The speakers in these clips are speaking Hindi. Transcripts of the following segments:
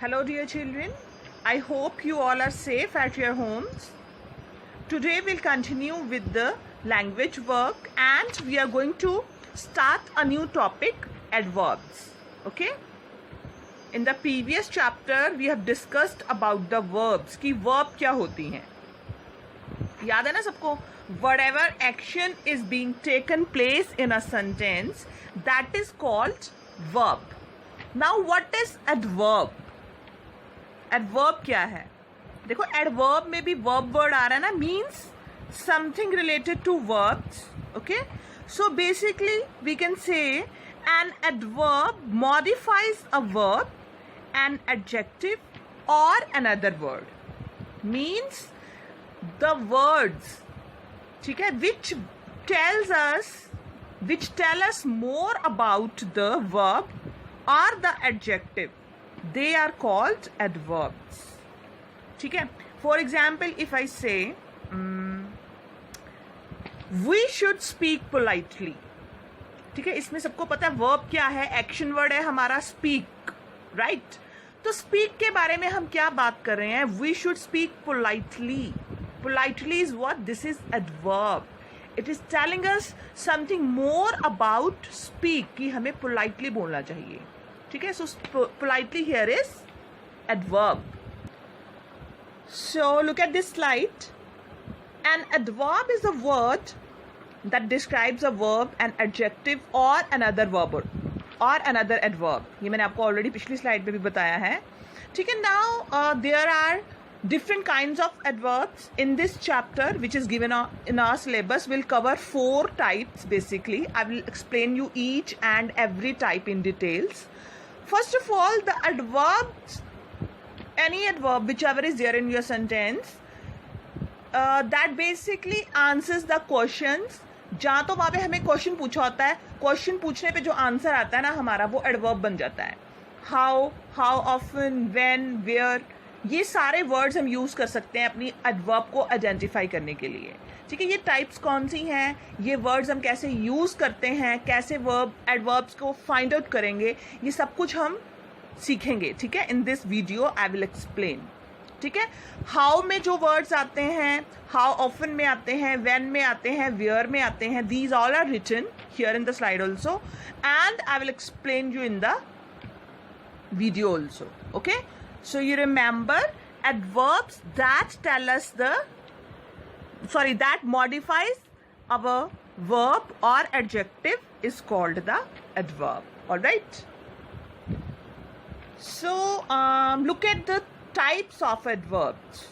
Hello dear children, I hope you all are safe at your homes. Today we'll continue with the language work and we are going to start a new topic, adverbs. Okay? In the previous chapter we have discussed about the verbs कि verb क्या होती हैं. याद है ना सबको? Whatever action is being taken place in a sentence, that is called verb. Now what is adverb? Adverb क्या है? देखो adverb में भी verb word आ रहा है ना, means something related to verbs. Okay? So basically we can say an adverb modifies a verb, an adjective or another word. Means the words, ठीक है, which tell us more about the verb or the adjective, they are called adverbs. ठीक है. For example, if I say we should speak politely, ठीक है, इसमें सबको पता है verb क्या है, action word है हमारा speak, right? तो speak के बारे में हम क्या बात कर रहे हैं? We should speak politely. Politely is what? This is adverb. It is telling us something more about speak, कि हमें politely बोलना चाहिए. ठीक है. So politely here is adverb. So look at this slide. An adverb is a word that describes a verb, an adjective or another verb or another adverb. ये मैंने आपको already पिछली slide में भी बताया है. ठीक है. Now there are different kinds of adverbs in this chapter which is given in our syllabus. Will cover 4 types basically. I will explain you each and every type in details. First of all, the adverbs, any adverb whichever is there in your sentence, that basically answers the questions. जहाँ तो वहाँ पे हमें क्वेश्चन पूछा होता है, क्वेश्चन पूछने पे जो आंसर आता है ना हमारा, वो एडवर्ब बन जाता है. How, how often, when, where, ये सारे वर्ड्स हम यूज़ कर सकते हैं अपनी एडवर्ब को आइडेंटिफाई करने के लिए. ठीक है. ये टाइप्स कौन सी हैं, ये वर्ड्स हम कैसे यूज़ करते हैं, कैसे वर्ब एडवर्ब्स को फाइंड आउट करेंगे, ये सब कुछ हम सीखेंगे. ठीक है. In this video I will explain. ठीक है. हाउ में जो वर्ड्स आते हैं, हाउ ऑफन में आते हैं, व्हेन में आते हैं, वेयर में आते हैं, these all are written here in the slide also and I will explain you in the video also. Okay, so you remember adverbs that tell us that modifies our verb or adjective is called the adverb. All right, so look at the types of adverbs.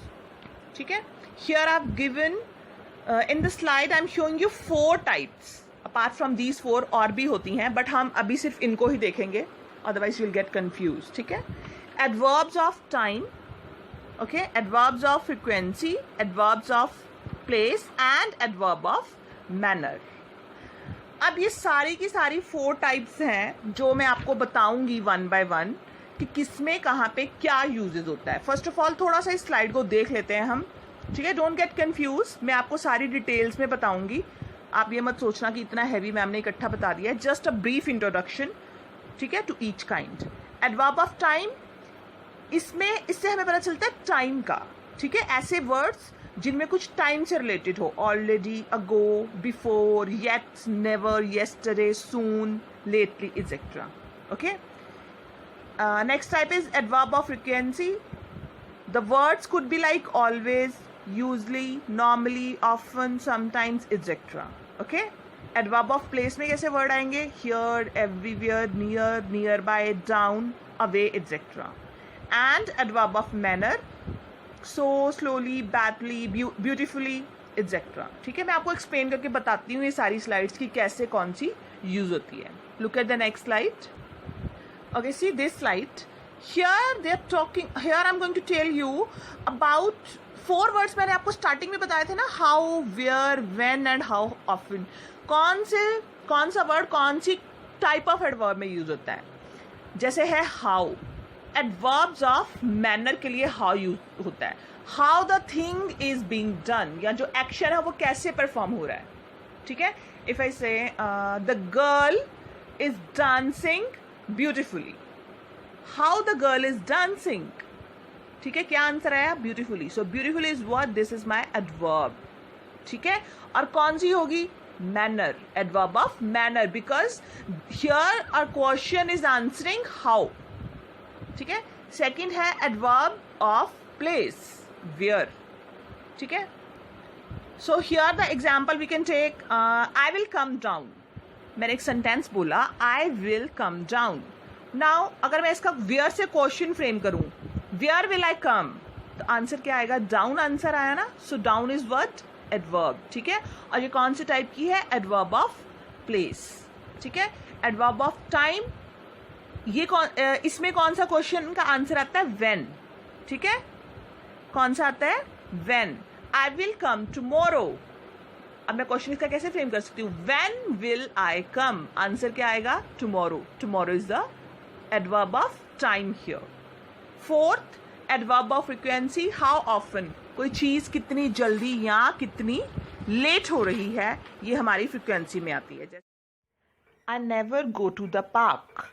ठीक है. Here I've given in the slide I'm showing you 4 types. Apart from these 4 और भी होती हैं, but हम अभी सिर्फ इनको ही देखेंगे, otherwise you'll get confused. ठीक है. Adverbs of time, okay, adverbs of frequency, adverbs of place and adverb of manner. अब ये सारी की सारी 4 टाइप्स हैं जो मैं आपको बताऊंगी वन बाय वन कि किसमें कहाँ पे क्या यूजेस होता है. फर्स्ट ऑफ ऑल थोड़ा सा इस स्लाइड को देख लेते हैं हम. ठीक है. डोंट गेट कंफ्यूज, मैं आपको सारी डिटेल्स में बताऊंगी. आप ये मत सोचना कि इतना हैवी मैम ने इकट्ठा बता दिया है. Just a brief introduction. ठीक है. To each kind. Adverb of time, इससे हमें पता चलता है टाइम का. ठीक है. ऐसे वर्ड्स जिनमें कुछ टाइम से रिलेटेड हो, already, ago, before, yet, never, yesterday, soon, lately, etcetera. Okay. Next type is adverb of frequency. The words could be like always, usually, normally, often, sometimes, etcetera. Okay. Adverb of place में कैसे वर्ड आएंगे? Here, everywhere, near, near by, down, away, etcetera. And adverb of manner, so, slowly, badly, beautifully, etcetera. ठीक है. मैं आपको एक्सप्लेन करके बताती हूँ ये सारी स्लाइड्स की कैसे कौन सी यूज होती है. Look at the next slide. Okay, see this slide. Here they are talking. Here I'm going to tell you about 4 words. मैंने आपको स्टार्टिंग में बताए थे ना, how, where, when and how often. कौन सा वर्ड कौन सी टाइप ऑफ एडवर्ब में यूज होता है. जैसे है हाउ. एडवर्ब्स ऑफ मैनर के लिए हाउ यूज होता है. How the thing is being done, या जो एक्शन है वो कैसे परफॉर्म हो रहा है. ठीक है. If I say the girl is dancing beautifully. How the girl is dancing. ठीक है, क्या आंसर आया? Beautifully. So beautifully is what? This is my adverb. ठीक है, और कौन सी होगी? Manner. Adverb of manner, because here our question is answering how. ठीक है. सेकंड है एडवर्ब ऑफ प्लेस, वेयर. ठीक है. So here the example we can take, I will come down. मैंने एक सेंटेंस बोला, I will come down. Now अगर मैं इसका वेयर से क्वेश्चन फ्रेम करूं, वेयर विल आई कम, तो आंसर क्या आएगा? डाउन आंसर आया ना. So down is what? Adverb. ठीक है. और ये कौन से टाइप की है? Adverb of place. ठीक है. एडवर्ब ऑफ टाइम, ये इसमें कौन सा क्वेश्चन का आंसर आता है? व्हेन. ठीक है. कौन सा आता है? When. I will come tomorrow. अब मैं क्वेश्चन इसका कैसे फ्रेम कर सकती हूँ? When will I come. Answer क्या आएगा? Tomorrow. Tomorrow is the adverb of time here. Fourth, adverb of frequency, how often. कोई चीज कितनी जल्दी या कितनी लेट हो रही है, ये हमारी फ्रीक्वेंसी में आती है. जैसे I never go to the park.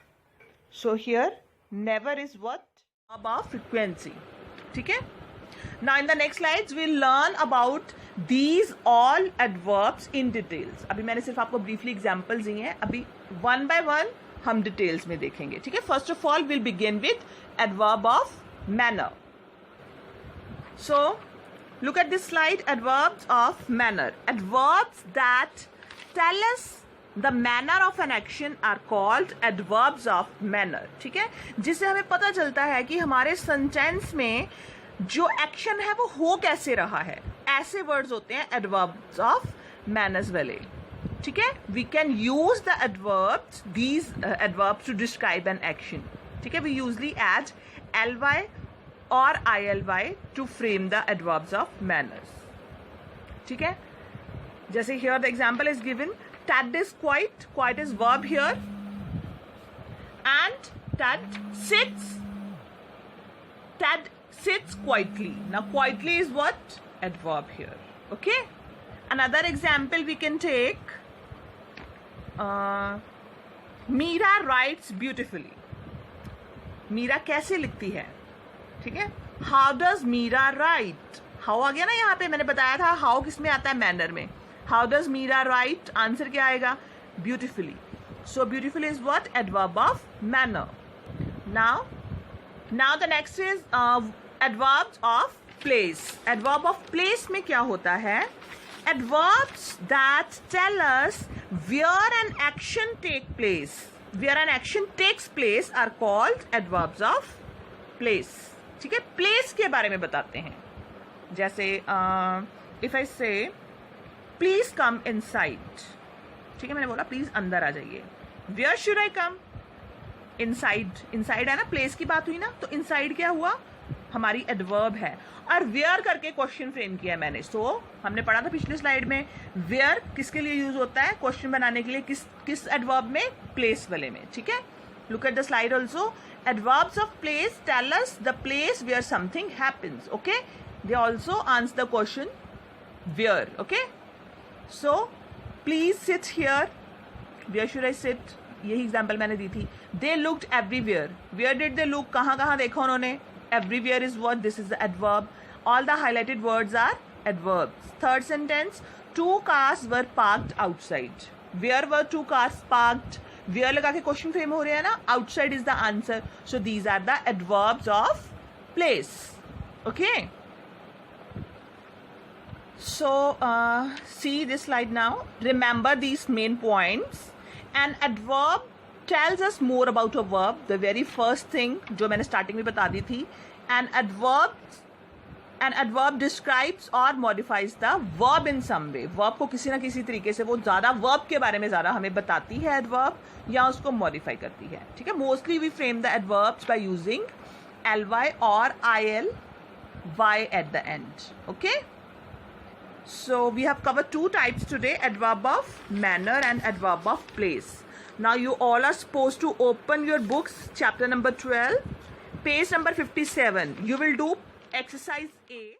So here never is what? About frequency. ठीक है. Now in the next slides we learn about these all adverbs in details. अभी मैंने सिर्फ आपको ब्रीफली एग्जाम्पल्स दिए हैं, अभी वन बाय वन हम डिटेल्स में देखेंगे. ठीक है. First of all will begin with adverb of manner. So look at this slide. Adverbs of manner. Adverbs that tell us the manner of an action are called adverbs of manner. ठीक है, जिससे हमें पता चलता है कि हमारे सेंटेंस में जो एक्शन है वो हो कैसे रहा है. ऐसे वर्ड्स होते हैं adverbs of manners वाले. ठीक है. We can use the adverbs, these adverbs to describe an action. ठीक है. We usually add ly or ILY to frame the adverbs of manners. ठीक है. जैसे here the example is given, Tad is quiet. Quiet is verb here. And Tad sits quietly. Now quietly is what? Adverb here. Okay. Another example we can take, Meera writes beautifully. Meera कैसे लिखती है? ठीक है. How does Meera write. How आ गया ना यहाँ पे, मैंने बताया था हाउ किस में आता है? मैनर में. How does Meera write, answer क्या आएगा? Beautifully. So beautifully is what? Adverb of manner. Now the next is adverbs of place. Adverb of place में क्या होता है? Adverbs that tell us where an action take place. Where an action takes place are called adverbs of place. ठीक है. प्लेस के बारे में बताते हैं. जैसे इफ आई से प्लीज कम इनसाइड. ठीक है, मैंने बोला प्लीज अंदर आ जाइए. Where should I come? Inside. Inside है ना, प्लेस की बात हुई ना, तो इनसाइड क्या हुआ? हमारी एडवर्ब है. और वेयर करके क्वेश्चन फ्रेम किया मैंने. सो हमने पढ़ा था पिछले स्लाइड में, वेयर किसके लिए यूज होता है? क्वेश्चन बनाने के लिए. किस एडवर्ब में? प्लेस वाले में. ठीक है. Look at the slide also. Adverbs of place tell us the place where something happens. Okay. They also answer the question where. Okay. So please sit here. Where should I sit? यही एग्जाम्पल मैंने दी थी. They looked everywhere. Where did they look? कहाँ कहाँ देखा उन्होंने? Everywhere is what? This is the adverb. All the highlighted words are adverbs. Third sentence, two cars were parked outside. Where were two cars parked? Where लगा के क्वेश्चन फ्रेम हो रहे हैं ना. Outside is the answer. So these are the adverbs of place. Okay. So see this slide now. Remember these main points. An adverb tells us more about a verb. The very first thing जो मैंने स्टार्टिंग में बता दी थी. An adverb describes or modifies the verb in some way. Verb को किसी ना किसी तरीके से वो ज़्यादा verb के बारे में ज़्यादा हमें बताती है adverb, या उसको modify करती है. ठीक है. Mostly we frame the adverbs by using ly or ILY at the end. Okay. So we have covered two types today, adverb of manner and adverb of place. Now you all are supposed to open your books, chapter number 12, page number 57. You will do exercise A.